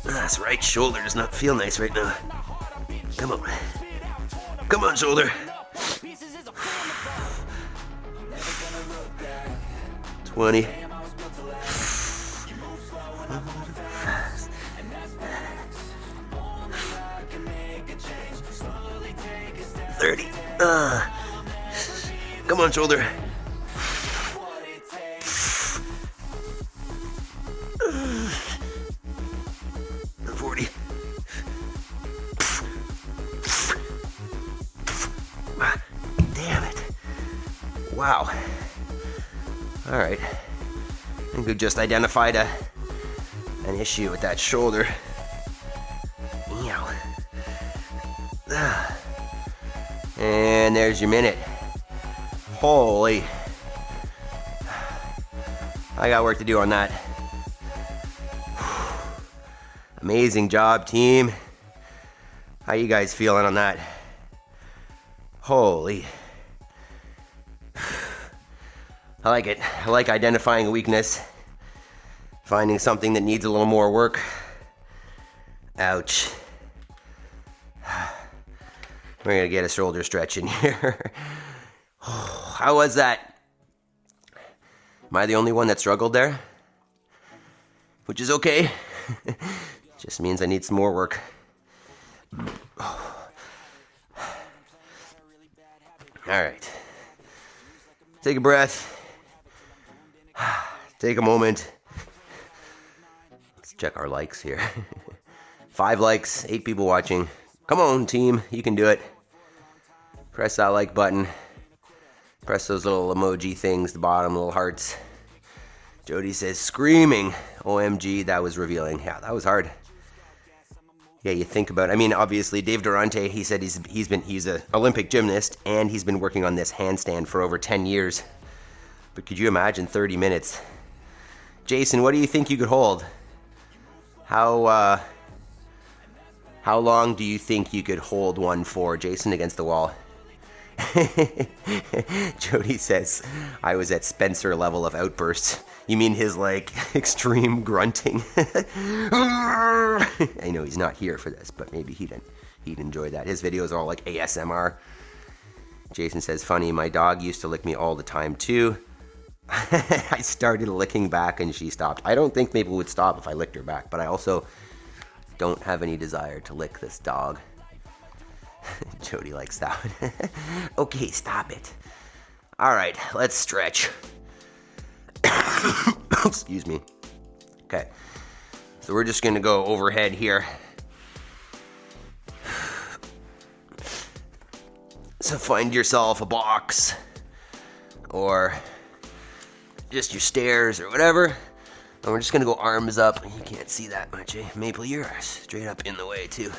This right shoulder does not feel nice right now. Come on. Come on, shoulder. 20. 30. Come on, shoulder. 40. Damn it. Wow. All right. I think we've just identified an issue with that shoulder. Ew. And there's your minute. Holy. I got work to do on that. Amazing job, team. How you guys feeling on that? Holy. I like it. I like identifying a weakness. Finding something that needs a little more work. Ouch. We're gonna get a shoulder stretch in here. How was that? Am I the only one that struggled there? Which is okay. Just means I need some more work. Alright. Take a breath. Take a moment. Let's check our likes here. 5 likes, 8 people watching. Come on, team. You can do it. Press that like button. Press those little emoji things, the bottom, little hearts. Jody says, screaming. OMG, that was revealing. Yeah, that was hard. Yeah, you think about it. I mean, obviously, Dave Durante, he said he's an Olympic gymnast, and he's been working on this handstand for over 10 years. But could you imagine 30 minutes? Jason, what do you think you could hold? How long do you think you could hold one for? Jason against the wall. Jody says, I was at Spencer level of outbursts. You mean his, like, extreme grunting? I know he's not here for this, but maybe he'd enjoy that. His videos are all like ASMR. Jason says, funny, my dog used to lick me all the time too. I started licking back and she stopped. I don't think Maple would stop if I licked her back, but I also don't have any desire to lick this dog. Jody likes that one. Okay, stop it. All right, let's stretch. Excuse me. Okay, so we're just gonna go overhead here. So find yourself a box or just your stairs or whatever. And we're just gonna go arms up. You can't see that much, eh? Maple, you're straight up in the way too.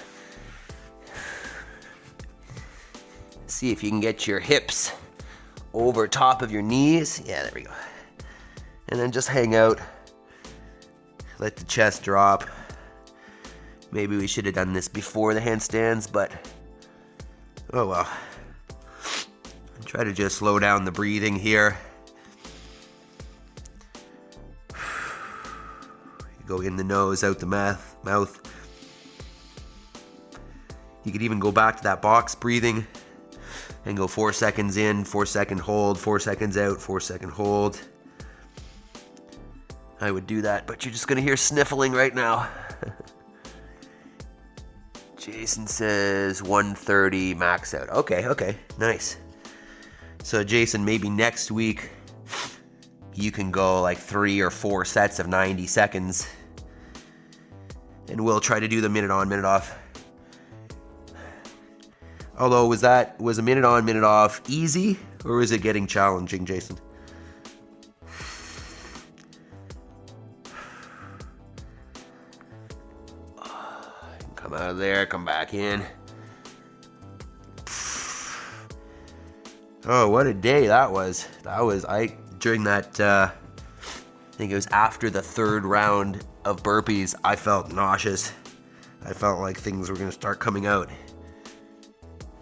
See if you can get your hips over top of your knees. Yeah, there we go. And then just hang out. Let the chest drop. Maybe we should have done this before the handstands, but oh well. Try to just slow down the breathing here. Go in the nose, out the mouth. You could even go back to that box breathing and go 4 seconds in, 4 second hold, 4 seconds out, 4 second hold. I would do that, but you're just gonna hear sniffling right now. Jason says 130 max out. Okay, nice. So Jason, maybe next week you can go like 3 or 4 sets of 90 seconds. And we'll try to do the minute on, minute off. Although, was a minute on, minute off easy, or was it getting challenging, Jason? Come out of there, come back in. Oh, what a day that was. During that, I think it was after the third round of burpees, I felt nauseous. I felt like things were gonna start coming out.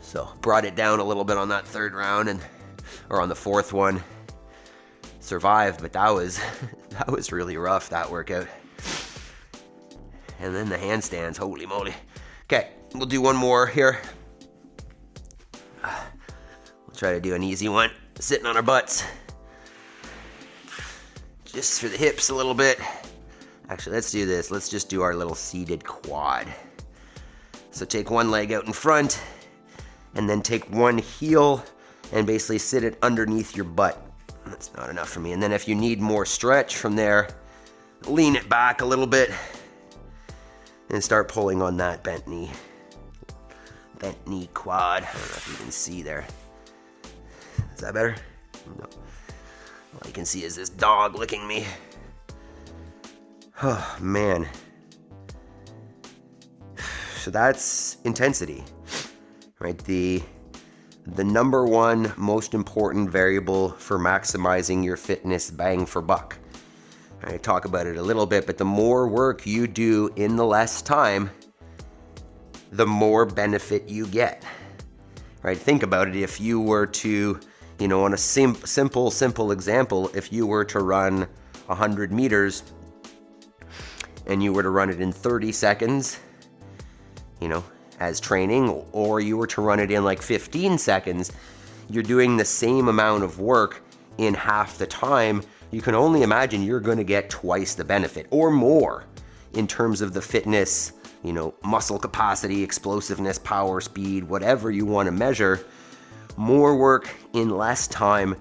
So brought it down a little bit on that third round or on the fourth one. Survived, but that was really rough, that workout. And then the handstands, holy moly. Okay, we'll do one more here. We'll try to do an easy one, sitting on our butts. Just for the hips a little bit. Actually, let's do this. Let's just do our little seated quad. So take one leg out in front, and then take one heel and basically sit it underneath your butt. That's not enough for me. And then if you need more stretch from there, lean it back a little bit and start pulling on that bent knee quad. I don't know if you can see there. Is that better? No. All you can see is this dog licking me. Oh, man. So that's intensity, right? The number one most important variable for maximizing your fitness bang for buck. I talk about it a little bit, but the more work you do in the less time, the more benefit you get, right? Think about it. If you were to, on a simple example, if you were to run 100 meters and you were to run it in 30 seconds, as training, or you were to run it in like 15 seconds, you're doing the same amount of work in half the time. You can only imagine you're going to get twice the benefit or more in terms of the fitness, muscle capacity, explosiveness, power, speed, whatever you want to measure. More work in less time,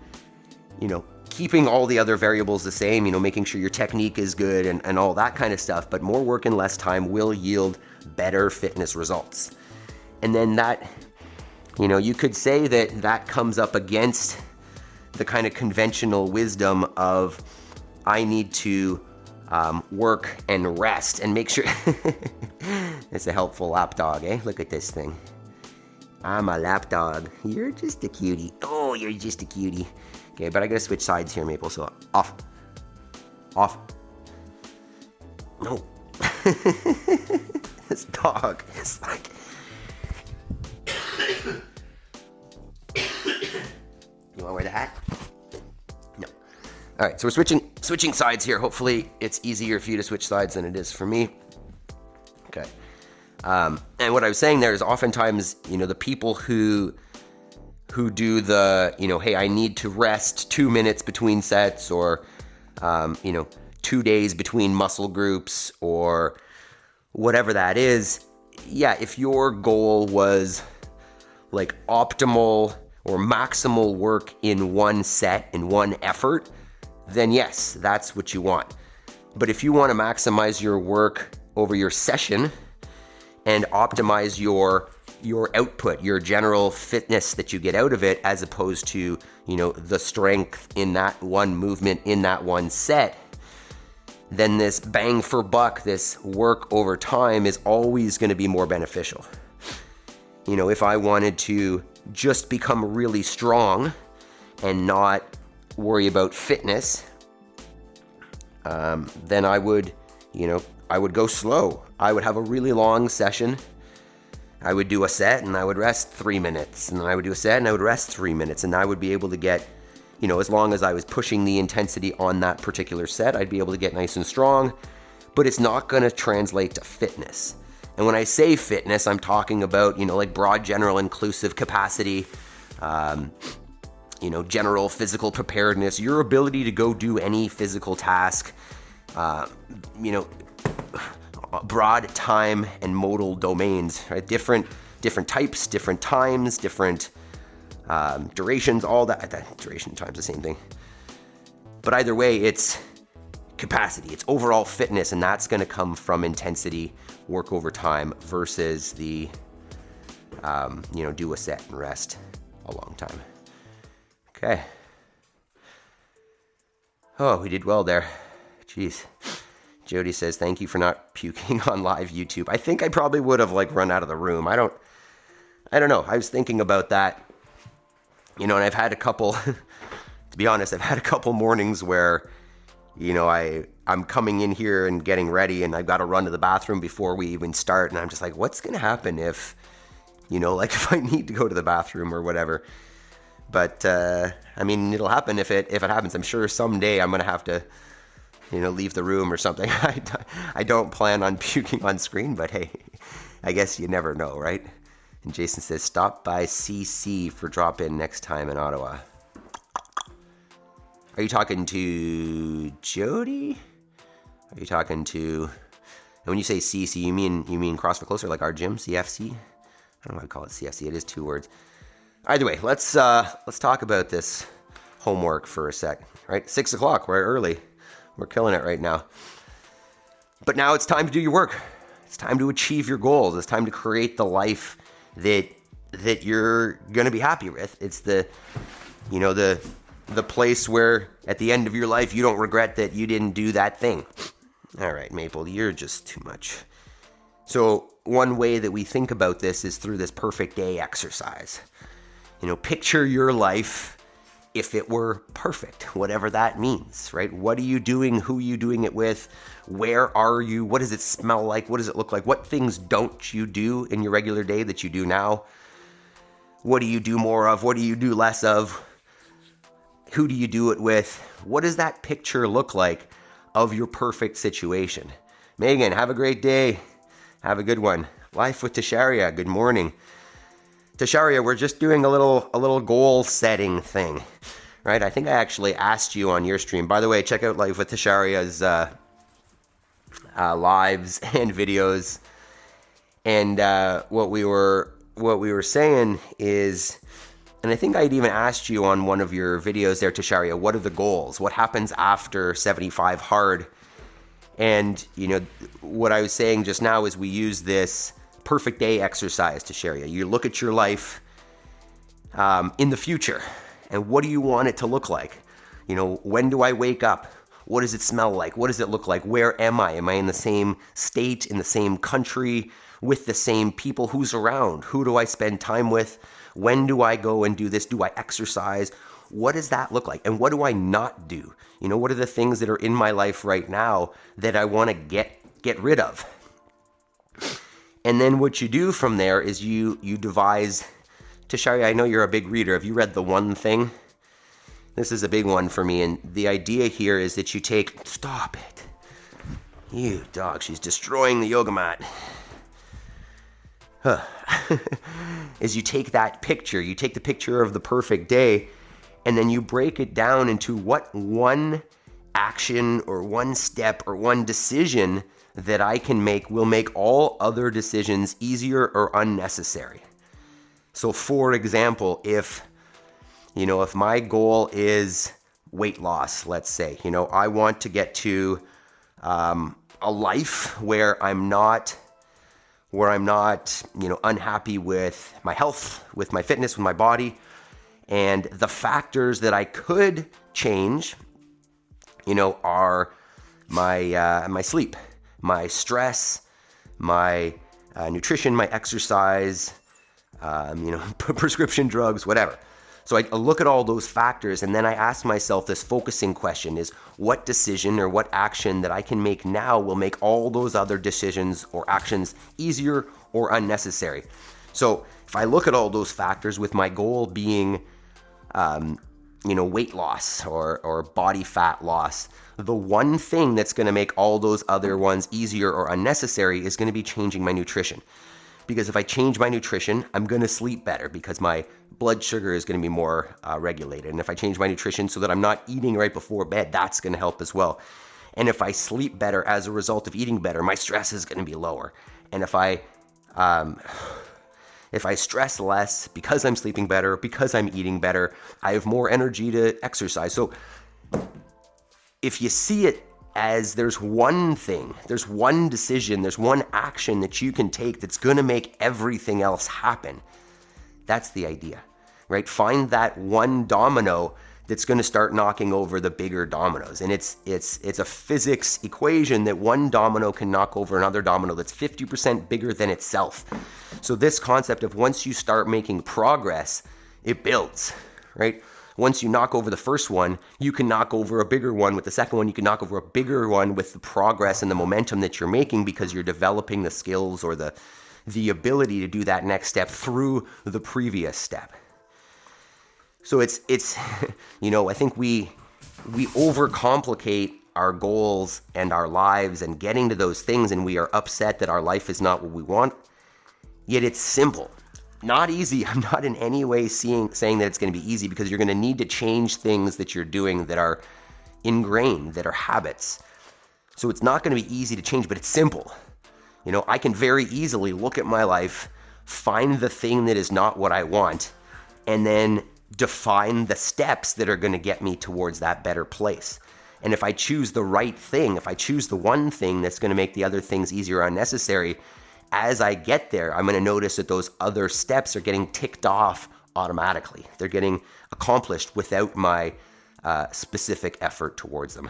keeping all the other variables the same, making sure your technique is good and all that kind of stuff, but more work in less time will yield better fitness results. And then that, you could say that comes up against the kind of conventional wisdom of I need to work and rest and make sure. It's a helpful lap dog, eh? Look at this thing. I'm a lap dog. You're just a cutie. Oh, you're just a cutie. Okay, but I gotta switch sides here, Maple. So off. No. This dog is like. You wanna wear the hat? No. All right, so we're switching sides here. Hopefully it's easier for you to switch sides than it is for me. Okay. And what I was saying there is oftentimes, the people who do the, hey, I need to rest 2 minutes between sets, or, 2 days between muscle groups, or whatever that is. Yeah, if your goal was like optimal or maximal work in one set, in one effort, then yes, that's what you want. But if you want to maximize your work over your session and optimize your output, your general fitness that you get out of it, as opposed to, the strength in that one movement, in that one set, then this bang for buck, this work over time is always going to be more beneficial. If I wanted to just become really strong and not worry about fitness, then I would go slow. I would have a really long session. I would do a set and I would rest 3 minutes, and then I would do a set and I would rest 3 minutes, and I would be able to get, as long as I was pushing the intensity on that particular set, I'd be able to get nice and strong, but it's not going to translate to fitness. And when I say fitness, I'm talking about, like broad, general, inclusive capacity, general physical preparedness, your ability to go do any physical task, broad time and modal domains, right? Different types, different times, different durations, all that. Duration, time's the same thing. But either way, it's capacity, it's overall fitness, and that's going to come from intensity, work over time, versus the, do a set and rest a long time. Okay. Oh, we did well there. Jeez. Jody says, thank you for not puking on live YouTube. I think I probably would have run out of the room. I don't know. I was thinking about that, and I've had a couple, to be honest, I've had a couple mornings where, I'm coming in here and getting ready, and I've got to run to the bathroom before we even start. And I'm just like, what's going to happen if, if I need to go to the bathroom or whatever. But, it'll happen if it happens. I'm sure someday I'm going to have to, leave the room or something. I don't plan on puking on screen, but hey, I guess you never know, right? And Jason says, stop by CC for drop-in next time in Ottawa. Are you talking to Jody? Are you talking to... And when you say CC, you mean CrossFit Closer, like our gym, CFC? I don't know why I call it CFC. It is 2 words. Either way, let's talk about this homework for a sec, right? 6 o'clock, we're early. We're killing it right now. But now it's time to do your work. It's time to achieve your goals. It's time to create the life that you're going to be happy with. It's the place where at the end of your life, you don't regret that you didn't do that thing. All right, Maple, you're just too much. So one way that we think about this is through this perfect day exercise. Picture your life if it were perfect, whatever that means, right? What are you doing? Who are you doing it with? Where are you? What does it smell like? What does it look like? What things don't you do in your regular day that you do now? What do you do more of? What do you do less of? Who do you do it with? What does that picture look like of your perfect situation? Megan, have a great day. Have a good one. Life with Tasharia, good morning. Tasharia, we're just doing a little goal setting thing, right? I think I actually asked you on your stream. By the way, check out Life with Tasharia's lives and videos. And what we were saying is, and I think I'd even asked you on one of your videos there, Tasharia, what are the goals? What happens after 75 hard? And what I was saying just now is we use this perfect day exercise to share you. You look at your life in the future, and what do you want it to look like? When do I wake up? What does it smell like? What does it look like? Where am I? Am I in the same state, in the same country, with the same people? Who's around? Who do I spend time with? When do I go and do this? Do I exercise? What does that look like? And what do I not do? You know, what are the things that are in my life right now that I want to get rid of? And then what you do from there is you devise. Tashari, I know you're a big reader. Have you read The One Thing? This is a big one for me. And the idea here is that you take... Stop it. You dog, she's destroying the yoga mat. Is you take that picture, you take the picture of the perfect day, and then you break it down into what one action or one step or one decision that I can make will make all other decisions easier or unnecessary. So for example, if my goal is weight loss, let's say, I want to get to a life where I'm not, unhappy with my health, with my fitness, with my body, and the factors that I could change, are my sleep, my stress, my nutrition, my exercise, prescription drugs, whatever. So I look at all those factors, and then I ask myself this focusing question is, what decision or what action that I can make now will make all those other decisions or actions easier or unnecessary? So if I look at all those factors with my goal being, weight loss or body fat loss, the one thing that's going to make all those other ones easier or unnecessary is going to be changing my nutrition. Because if I change my nutrition, I'm going to sleep better because my blood sugar is going to be more regulated. And if I change my nutrition so that I'm not eating right before bed, that's going to help as well. And if I sleep better as a result of eating better, my stress is going to be lower. And if I stress less because I'm sleeping better, because I'm eating better, I have more energy to exercise. So if you see it as there's one thing, there's one decision, there's one action that you can take that's going to make everything else happen. That's the idea, right? Find that one domino that's going to start knocking over the bigger dominoes. And it's a physics equation that one domino can knock over another domino that's 50% bigger than itself. So this concept of once you start making progress, it builds, right? Once you knock over the first one, you can knock over a bigger one. With the second one, you can knock over a bigger one with the progress and the momentum that you're making because you're developing the skills or the ability to do that next step through the previous step. So it's I think we overcomplicate our goals and our lives and getting to those things, and we are upset that our life is not what we want. Yet it's simple. Not easy. I'm not in any way saying that it's going to be easy, because you're going to need to change things that you're doing that are ingrained, that are habits. So it's not going to be easy to change, but it's simple. I can very easily look at my life, find the thing that is not what I want, and then define the steps that are going to get me towards that better place. And if I choose the right thing, if I choose the one thing that's going to make the other things easier or unnecessary, as I get there, I'm going to notice that those other steps are getting ticked off automatically. They're getting accomplished without my specific effort towards them.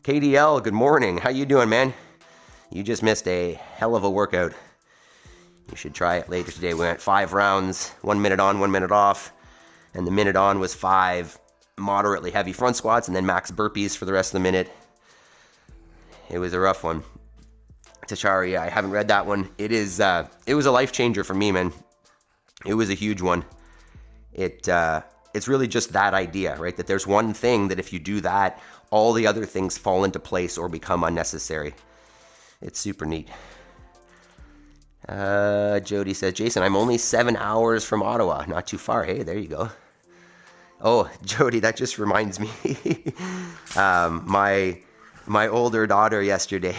KDL, good morning. How you doing, man? You just missed a hell of a workout. You should try it later today. We went 5 rounds, 1 minute on, 1 minute off. And the minute on was 5 moderately heavy front squats and then max burpees for the rest of the minute. It was a rough one. Tashari, I haven't read that one. It was a life changer for me, man. It was a huge one. It's really just that idea, right? That there's one thing that if you do that, all the other things fall into place or become unnecessary. It's super neat. Jody says, Jason, I'm only 7 hours from Ottawa. Not too far. Hey, there you go. Oh, Jody, that just reminds me. My older daughter yesterday,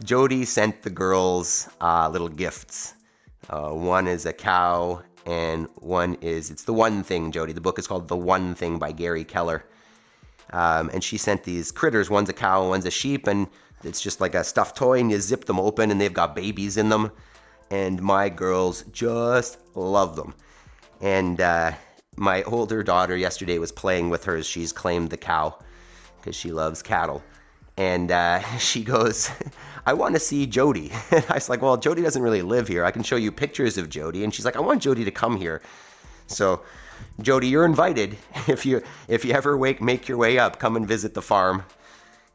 Jody sent the girls little gifts. One is a cow and it's The One Thing, Jody. The book is called The One Thing by Gary Keller. And she sent these critters. One's a cow and one's a sheep, and it's just like a stuffed toy, and you zip them open and they've got babies in them. And my girls just love them. And my older daughter yesterday was playing with hers. She's claimed the cow because she loves cattle. And she goes, I want to see Jody. And I was like, well, Jody doesn't really live here. I can show you pictures of Jody. And she's like, I want Jody to come here. So, Jody, you're invited. If you ever make your way up, come and visit the farm.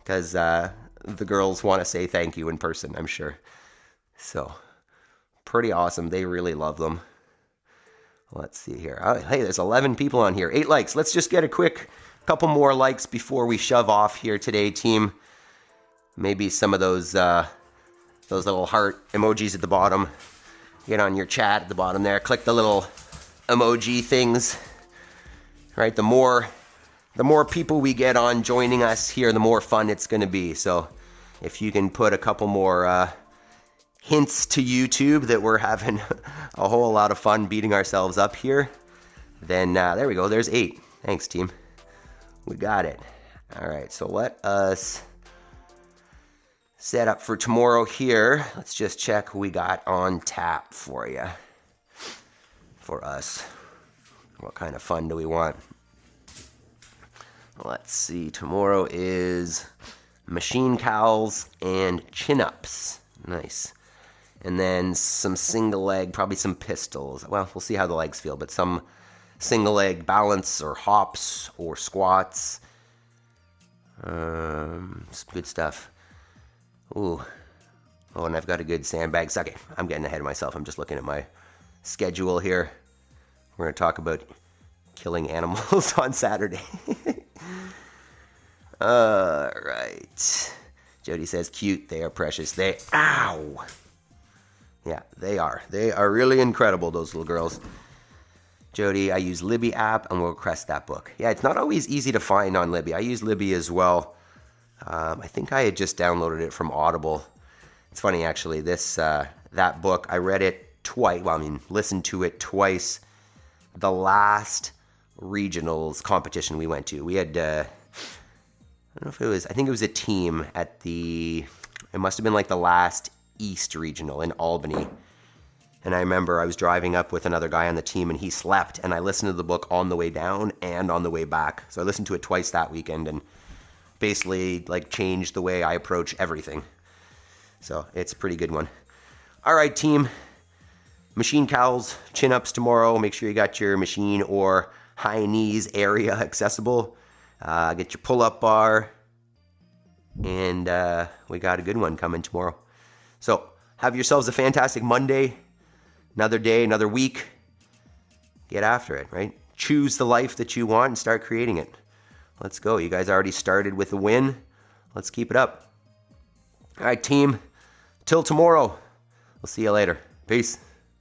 Because the girls want to say thank you in person, I'm sure. So, pretty awesome. They really love them. Let's see here. Oh, hey, there's 11 people on here. 8 likes. Let's just get a quick couple more likes before we shove off here today, team. Maybe some of those little heart emojis at the bottom. Get on your chat at the bottom there. Click the little emoji things. Right? The more people we get on joining us here, the more fun it's going to be. So if you can put a couple more hints to YouTube that we're having a whole lot of fun beating ourselves up here, then there we go. There's 8. Thanks, team. We got it. All right, so let us set up for tomorrow here. Let's just check who we got on tap for you. For us. What kind of fun do we want? Let's see. Tomorrow is machine cowls and chin-ups. Nice. And then some single leg, probably some pistols. Well, we'll see how the legs feel, but some single leg balance or hops or squats. Some good stuff. Ooh. Oh, and I've got a good sandbags. Okay, I'm getting ahead of myself. I'm just looking at my schedule here. We're going to talk about killing animals on Saturday. All right. Jody says, cute. They are precious. Ow! Yeah, they are. They are really incredible, those little girls. Jody, I use Libby app and we'll request that book. Yeah, it's not always easy to find on Libby. I use Libby as well. I think I had just downloaded it from Audible. It's funny, actually. That book, I read it twice. Well, I mean, listened to it twice. The last regionals competition we went to. We had, I don't know if it was, I think it was a team at it must have been like the last East Regional in Albany. And I remember I was driving up with another guy on the team and he slept, and I listened to the book on the way down and on the way back. So I listened to it twice that weekend and basically like changed the way I approach everything. So it's a pretty good one. All right, team. Machine cowls, chin-ups tomorrow. Make sure you got your machine or high knees area accessible. Get your pull-up bar. And we got a good one coming tomorrow. So have yourselves a fantastic Monday. Another day, another week. Get after it, right? Choose the life that you want and start creating it. Let's go. You guys already started with a win. Let's keep it up. All right, team. Till tomorrow. We'll see you later. Peace.